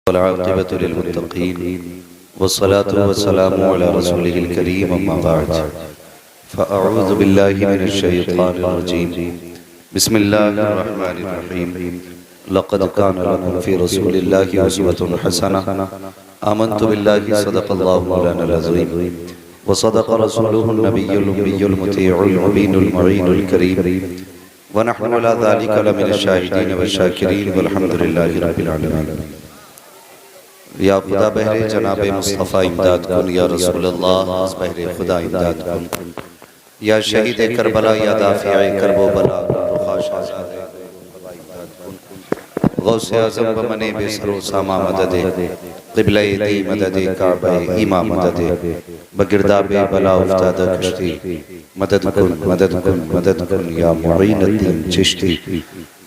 वल्आक़िबतु लिल्मुत्तक़ीन वस्सलातु वस्सलामु अला रसूलिहिल करीम अम्मा बअद फ़अऊज़ु बिल्लाहि मिनश शैतानिर रजीम बिस्मिल्लाहिर रहमानिर रहीम लक़द काना लकुम फ़ी रसूलिल्लाहि उस्वतुन हसनह आमन्तु बिल्लाहि सदक़ल्लाहु मौलानाल अज़ीम व सदक़ रसूलुहुन नबियुल उम्मियुल मुतीउल मुबीनुल मुईनुल करीम व नहनु अला ज़ालिका लमिनश शाहिदीन व शाकिरीन वल्हम्दुलिल्लाहि रब्बिल आलमीन। या खुदा बहरे जनाब मुस्तफ़ा इमदाद कुन, या रसूल अल्लाह बहरे खुदा इमदाद कुन, या शहीद करबला या दाफ़िए करबो बला गौसे आज़म व मने बेसरो सामा मददे क़िबले दी मददे काबे ईमा मददे बगिरदाबे बला उफ्ताद कश्ती मदद कुन मदद कुन मदद कुन या मुईनुद्दीन चिश्ती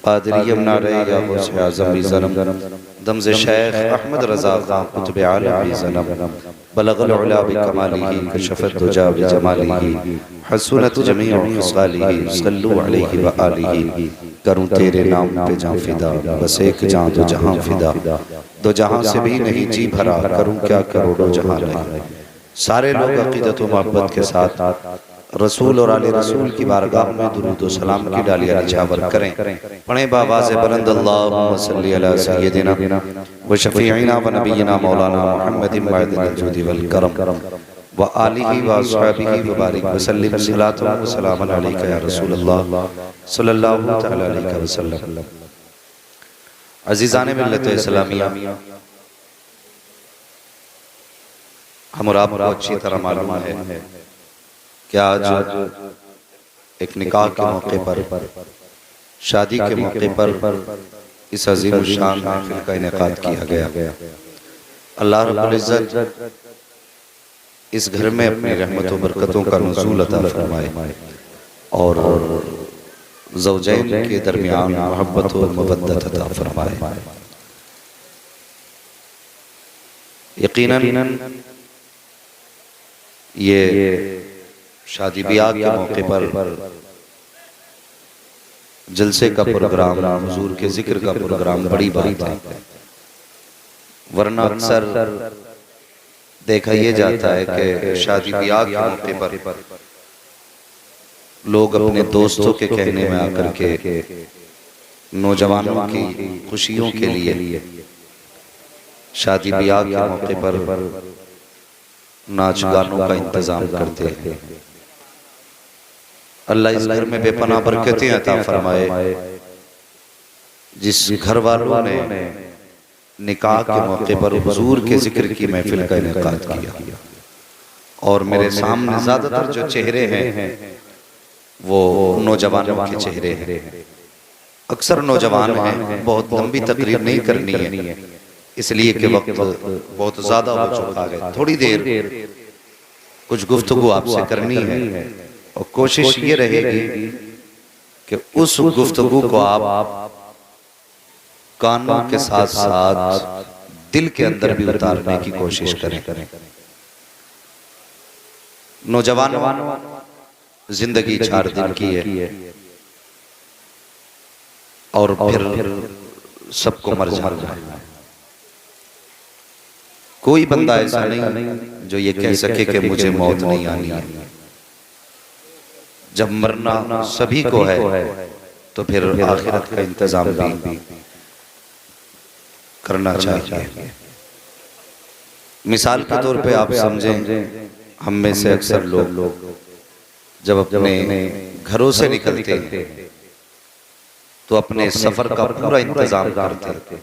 क़ादिरियम नारे या गौसे आज़म भी ज़नम दमज़े शेख अहमद रज़ा ख़ान कुतुब आलम भी ज़नम बलग़ल उला बिकमालिही कशफ़त दुजा बिजमालिही हसूनत जमीउ ख़िसालिही सल्लु अलैहि व आलिही। करूँ तेरे नाम पे जाँ फिदा, बस एक जाँ दो जहाँ फिदा, दो जहाँ से भी नहीं जी भरा, करूँ क्या करोड़ों जहाँ नहीं। सारे लोग अक़ीदत व मोहब्बत के साथ रसूल और आले रसूल की बारगाह में दुरूद व सलाम की डालियाँ निछावर करें। पढ़ें बावाज़े बुलंद अल्लाहुम्मा सल्ली अला सय्यदिना व शफ़ीइना व नबीना मौलाना मुहम्मदिन मअदिल जूदि वल करम व आलिही व अस्हाबिही व बारिक व सल्लिम सलातन व सलामन अलैका या रसूलल्लाह सल्लल्लाहु तआला अलैहि वसल्लम। अज़ीज़ाने मिल्लत इस्लामिया, हम और आपको अच्छी तरह मालूम है कि आज एक निकाह के मौके पर, शादी के मौके पर इस अज़ीम शान महफ़िल का इनेकाद किया गया। अल्लाह रब्बुल इज़्ज़त इस घर में अपनी रहमत व बरकतों का नुज़ूल अता फरमाए और ज़ौजैन के दरमियान मोहब्बत व मवद्दत अता फरमाए। यकीनन ये शादी ब्याह के मौके पर जलसे का प्रोग्राम, हुजूर के जिक्र का प्रोग्राम बड़ी बात है। वरना अक्सर देखा ये जाता है कि शादी ब्याह के मौके पर लोग अपने दोस्तों के कहने में आकर के नौजवानों की खुशियों के लिए शादी ब्याह के मौके पर नाच गानों का इंतजाम करते हैं। अल्लाह इस घर में बेपनाह बरकतें अता फरमाए। जिस घर वालों ने निकाह के मौके पर हुजूर के जिक्र की महफिल का इनेकाद किया और मेरे सामने ज्यादातर जो चेहरे हैं वो नौजवानों के चेहरे हैं। अक्सर नौजवान हैं, बहुत लंबी तकरीर नहीं करनी है इसलिए कि वक्त बहुत ज्यादा हो चुका है। थोड़ी देर कुछ गुफ्तगू आपसे करनी है और कोशिश ये रहेगी कि उस गुफ्तगू को आप कानों के साथ साथ दिल के अंदर भी उतारने की कोशिश करें। नौजवान जिंदगी 4 दिन की है और फिर सबको मर जाना है। कोई बंदा ऐसा नहीं जो ये कह सके कि मुझे मौत नहीं आनी है। जब मरना सभी को है तो फिर आखिरत का इंतजाम भी करना चाहिए। मिसाल के तौर पे आप समझें, हम में से अक्सर लोग जब अपने घरों से निकलते हैं तो अपने सफर का पूरा इंतजाम करते हैं।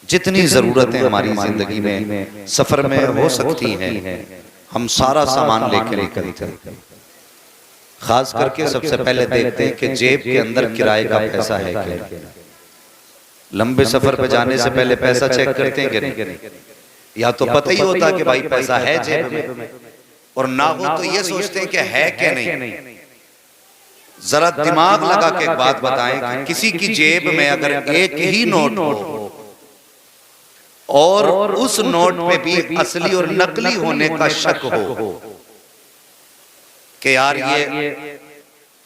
जितनी जरूरतें हमारी जिंदगी में सफर में हो सकती हैं हम सारा सामान लेके निकलते हैं। खास करके सबसे पहले देखते हैं कि जेब के अंदर किराए का पैसा है क्या। लंबे सफर पे जाने से पहले पैसा चेक करते हैं कि नहीं? या तो पता ही होता कि भाई पैसा है जेब में, और ना हो तो ये सोचते हैं कि है क्या नहीं। जरा दिमाग लगा के एक बात बताएं कि किसी की जेब में अगर एक ही नोट हो और उस नोट पे भी असली और नकली होने का शक हो कि यार ये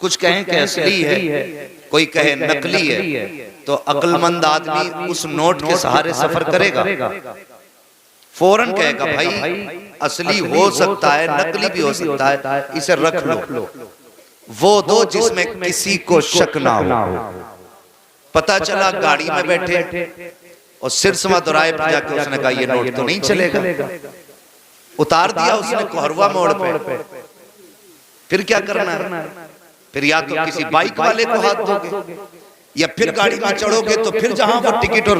कुछ कहें कि असली है, कोई कहे नकली है तो अक्लमंद आदमी उस नोट के सहारे सफर करेगा? फौरन कहेगा भाई असली हो सकता है, नकली भी हो सकता है, इसे रख लो, वो दो जिसमें किसी को शक ना हो। पता चला गाड़ी में बैठे और सिरसवा दोराए पर जाके उसने कहा ये नोट तो नहीं चलेगा, उतार दिया उसने कोहरवा मोड़ पे। फिर क्या करना है? फिर या तो किसी बाइक वाले को हाथ दोगे या फिर गाड़ी में चढ़ोगे तो फिर जहां वो टिकट और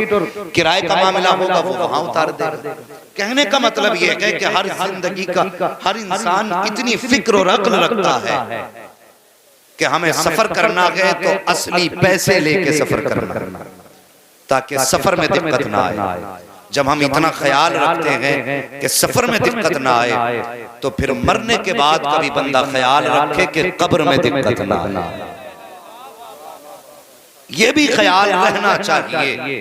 किराए का मामला होगा वो वहां उतार देगा। कहने का मतलब ये है कि हर जिंदगी का हर इंसान इतनी फिक्र और अक्ल रखता है कि हमें सफर करना है तो असली पैसे लेके सफर करना, ताकि सफर में दिक्कत ना आए। जब हम इतना ख्याल रखते हैं कि सफर में दिक्कत ना आए, तो फिर मरने के बाद कभी बंदा ख्याल रखे कि कब्र में दिक्कत ना आए। ये भी ख्याल रहना चाहिए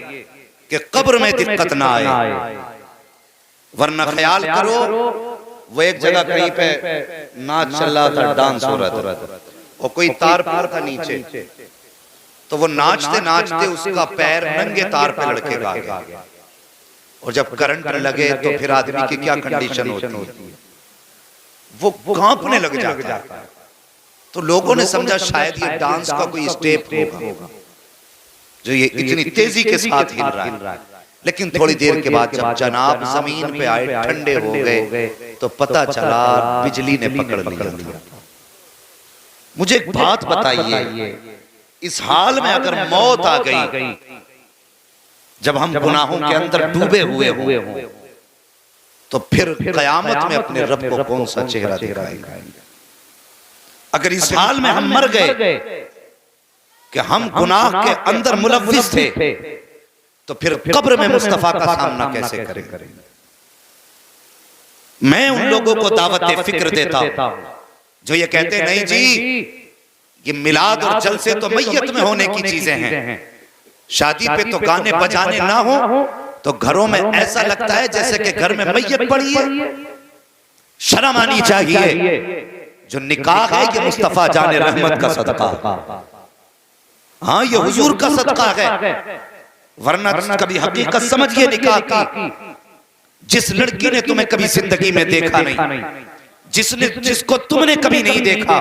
कि कब्र में दिक्कत ना आए, वरना ख्याल करो वो एक जगह कहीं पे नाच चल रहा था, डांस हो रहा था और कोई तार था नीचे, तो वो नाचते नाचते उसका पैर नंगे तार पे लड़के गा गया और जब करंट लगे तो फिर आदमी की क्या कंडीशन होती है, वो कांपने लग जाता है। तो लोगों ने समझा शायद ये डांस का कोई स्टेप होगा जो ये इतनी तेजी के साथ हिल रहा है। लेकिन थोड़ी देर के बाद जब जनाब जमीन पे आए, ठंडे हो गए, तो पता चला बिजली ने पकड़ लिया। मुझे एक बात बताइए, इस हाल में अगर मौत आ गई, जब हम गुनाहों के अंदर डूबे हुए हों, तो फिर कयामत में अपने रब को कौन सा चेहरा दिखाएंगे? अगर इस हाल में हम मर गए कि हम गुनाह के अंदर मुलव्विस थे, तो फिर कब्र में मुस्तफा का सामना कैसे करें? मैं उन लोगों को दावत फिक्र देता हूं जो ये कहते नहीं जी ये मिलाद और जलसे तो मैयत में होने की चीजें हैं, शादी पे तो गाने बजाने ना हो तो घरों में ऐसा लगता है जैसे कि घर में मैयत पड़ी है। शर्म आनी चाहिए। जो निकाह है ये मुस्तफा जाने रहमत का सदका, हाँ ये हुजूर का सदका है, वरना कभी हकीकत समझिए निकाह की। जिस लड़की ने तुम्हें कभी जिंदगी में देखा नहीं, जिसको तुमने कभी नहीं देखा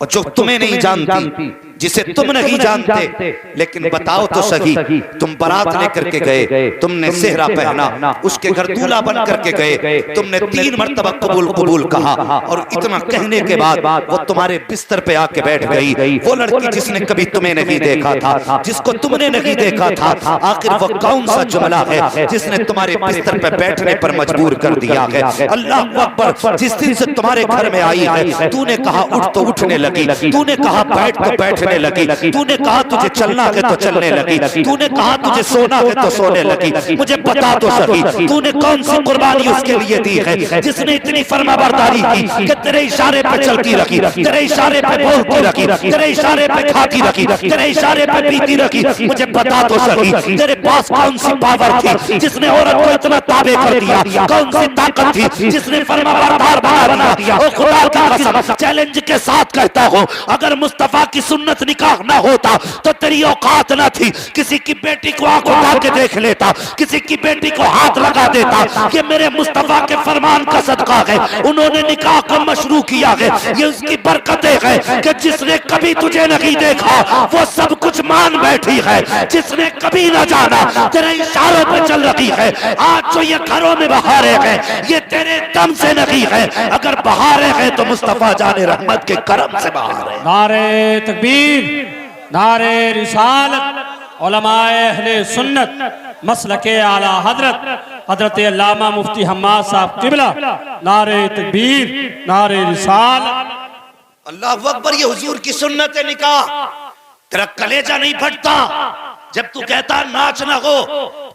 और जो तुम्हें नहीं जानती, जिसे तुम नहीं जानते, लेकिन बताओ तो सही, तुम बारात लेकर के गए, तुमने सेहरा पहना, उसके घर दूल्हा बन करके गए, तुमने 3 मरतबा कबूल कहा और इतना कहने के बाद वो तुम्हारे बिस्तर पे आके बैठ गई। वो लड़की जिसने कभी तुम्हें नहीं देखा था, जिसको तुमने नहीं देखा था, आखिर वो कौन सा जुमला है जिसने तुम्हारे बिस्तर पे बैठने पर मजबूर कर दिया है? अल्लाह अकबर। जिस दिन से तुम्हारे घर में आई है, तूने कहा उठ तो उठने लगी, तूने कहा बैठ तो बैठने लगी, तूने कहा तुझे चलना है तो चलने लगी, तूने कहा तुझे सोना है तो सोने लगी। मुझे बता तो सही, तूने कौन सी कुर्बानी उसके लिए दी है जिसने इतनी फरमाबरदारी की कि तेरे इशारे पे चलती रखी, तेरे इशारे पे बोलती रखी, तेरे इशारे पे खाती रखी, तेरे इशारे पे पीती रखी। मुझे बता तो सही, तेरे पास कौन सी पावर थी जिसने औरत को इतना ताबे कर दिया? कौन सी ताकत थी जिसने फरमाबरदार बना दिया? ओ खुदा की कसम, चैलेंज के साथ कहता हूं, अगर मुस्तफा की सुन्नत निकाह ना होता तो तेरी औकात ना थी। किसी की बेटी को आंख उठा के देख लेता, किसी की बेटी को हाथ लगा देता। ये मेरे मुस्तफा के फरमान का सदका है, उन्होंने निकाह को मशरू किया है। ये उसकी बरकतें हैं कि जिसने कभी तुझे नहीं देखा वो सब कुछ मान बैठी है, जिसने कभी ना जाना तेरे इशारों पे चल रही है। आज जो ये घरों में बहारें हैं ये तेरे दम से नहीं है, अगर बहारें हैं तो मुस्तफा जाने रहमत के करम से बहारें। नारे तकबीर, नारे रिसालत, उलमाए अहले सुन्नत, मसलके आला हजरत अल्लामा मुफ्ती हम्माद साहब किबला, नारे तकबीर, नारे रिसालत। अल्लाह अकबर। ये हुजूर की सुन्नत है निकाह। तेरा कलेजा नहीं फटता जब तू कहता नाच ना हो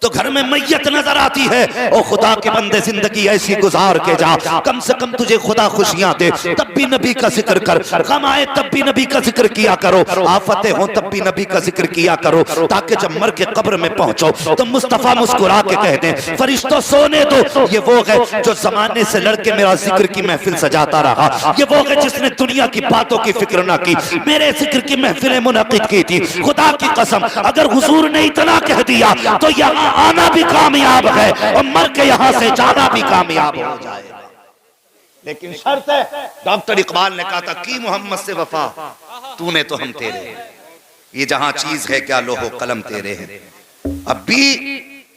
तो घर में मैयत नजर आती है। ओ खुदा के बंदे, जिंदगी ऐसी गुजार के जा, कम से कम तुझे खुदा खुशियां दे, तब भी नबी का जिक्र कर। गम आए तब भी नबी का जिक्र किया करो, आफतें हो तब भी नबी का जिक्र किया करो, ताकि जब मर के कब्र में पहुंचो तो मुस्तफा मुस्कुरा के कह दे, फरिश्तों सोने दो। ये वो है जो जमाने से लड़के मेरा जिक्र की महफिल सजाता रहा। ये वो है जिसने दुनिया की बातों की फिक्र ना की, मेरे जिक्र की महफिलें मुनक़िद की थी। खुदा की कसम, अगर हुजूर ने इतना कह दिया तो यहाँ आना भी कामयाब है और मर के यहाँ से जाना भी कामयाब हो जाएगा। लेकिन शर्त है, डॉक्टर इकबाल ने कहा था कि मोहम्मद से वफा, तूने तो हम तेरे, ये जहां चीज है क्या लोहो कलम तेरे हैं। अब भी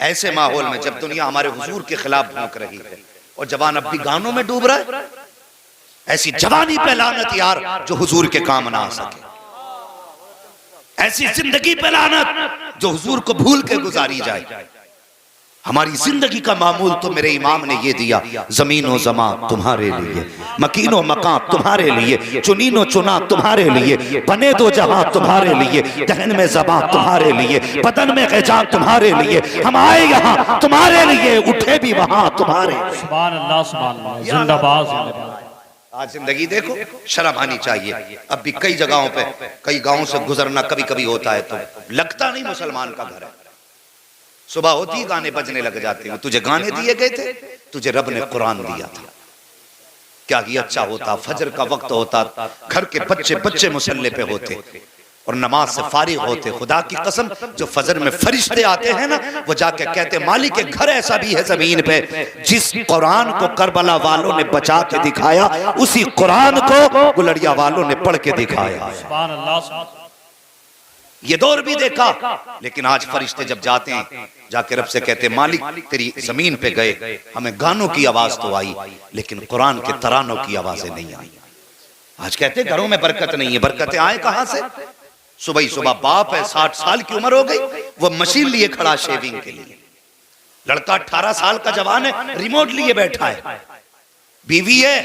ऐसे माहौल में जब दुनिया हमारे हुजूर के खिलाफ भौंक रही है और जवान अब भी गानों में डूब रहा है, ऐसी जवानी पे लानत यार जो हुजूर के काम ना आ सके, ऐसी जिंदगी पे लानत जो हुजूर को भूल के गुजारी जाए। हमारी जिंदगी का मामूल तो मेरे इमाम ने ये दिया, जमीनो जमा तुम्हारे लिए, मकीनो मकान तुम्हारे लिए, चुनीनो चुना तुम्हारे लिए, बने दो जहां तुम्हारे लिए, दहन में ज़बां तुम्हारे लिए, बदन में ग़िज़ा तुम्हारे लिए, हम आए यहाँ तुम्हारे लिए, उठे भी वहां तुम्हारे। सुभान अल्लाह, सुभान अल्लाह, जिंदाबाद जिंदाबाद। आज जिंदगी देखो, शर्म आनी चाहिए। अब भी कई जगहों पे, कई गांवों से गुजरना कभी कभी होता है तो लगता नहीं मुसलमान का घर है। सुबह होती गाने बजने लग जाते हैं। तुझे गाने दिए गए थे, तुझे रब ने कुरान दिया था। क्या ये अच्छा होता, फजर का वक्त होता, घर के बच्चे बच्चे मुसल्ले पे होते और नमाज से फारिग होते। खुदा की कसम, जो फजर में फरिश्ते आते हैं ना, वो जाके कहते मालिक के घर ऐसा भी है जमीन पे, जिस कुरान को करबला वालों ने बचा के दिखाया, उसी कुरान को गुलड़िया वालों ने पढ़ के दिखाया। सुभान अल्लाह। ये दौर भी देखा, लेकिन आज फरिश्ते जब जाते हैं जाके रब से कहते मालिक तेरी जमीन पे गए, हमें गानों की आवाज तो आई लेकिन कुरान के तरानों की आवाजें नहीं आई। आज कहते घरों में बरकत नहीं है। बरकतें आए कहां से? सुबह ही सुबह बाप है, 60 साल की उम्र हो गई, वो मशीन लिए खड़ा शेविंग के लिए। लड़का 18 साल का जवान है, रिमोट लिए बैठा है। बीवी है,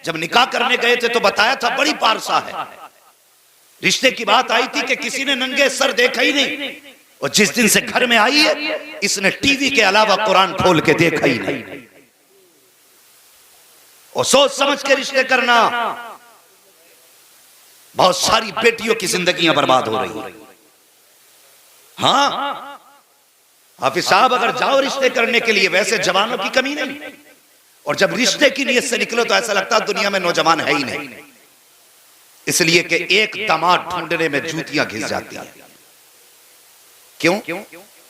जब निकाह करने गए थे तो बताया था बड़ी पारसा है। रिश्ते की बात आई थी कि किसी ने नंगे सर देखा ही नहीं, और जिस दिन से घर में आई है इसने टीवी के अलावा कुरान खोल के देखा ही नहीं। और सोच समझ के रिश्ते करना, बहुत सारी बेटियों की जिंदगियां बर्बाद हो रही हैं। हाँ हाफिज साहब, अगर जाओ रिश्ते करने के लिए, वैसे जवानों की कमी नहीं, और जब रिश्ते की नीयत से निकलो तो ऐसा लगता है दुनिया में नौजवान है ही नहीं। इसलिए कि एक दामाद ढूंढने में जूतियां घिस जाती हैं। क्यों?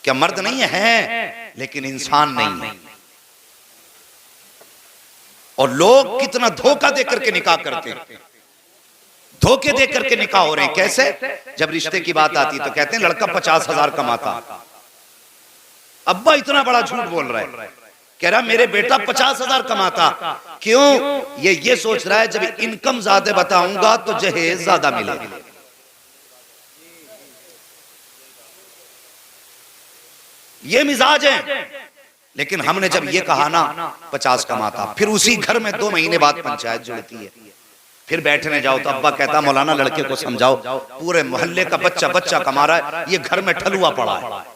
क्या मर्द नहीं है, लेकिन इंसान नहीं है। और लोग कितना धोखा देकर के निकाह करते हैं, धोखे देकर के निकाह हो रहे हैं। कैसे? जब रिश्ते की बात आती तो कहते हैं लड़का 50,000 कमाता। अब्बा इतना बड़ा झूठ बोल रहा है, कह रहा मेरे बेटा 50,000 कमाता। क्यों? ये सोच रहा है जब इनकम ज्यादा बताऊंगा तो जहेज ज्यादा मिलेगा। ये मिजाज है। लेकिन हमने जब ये कहा ना 50 कमाता, फिर उसी घर में 2 महीने बाद पंचायत जुड़ती है। फिर बैठने जाओ तो अब्बा कहता मौलाना लड़के को समझाओ, पूरे मोहल्ले का बच्चा बच्चा कमा रहा है, ये घर में ठलुआ पड़ा है।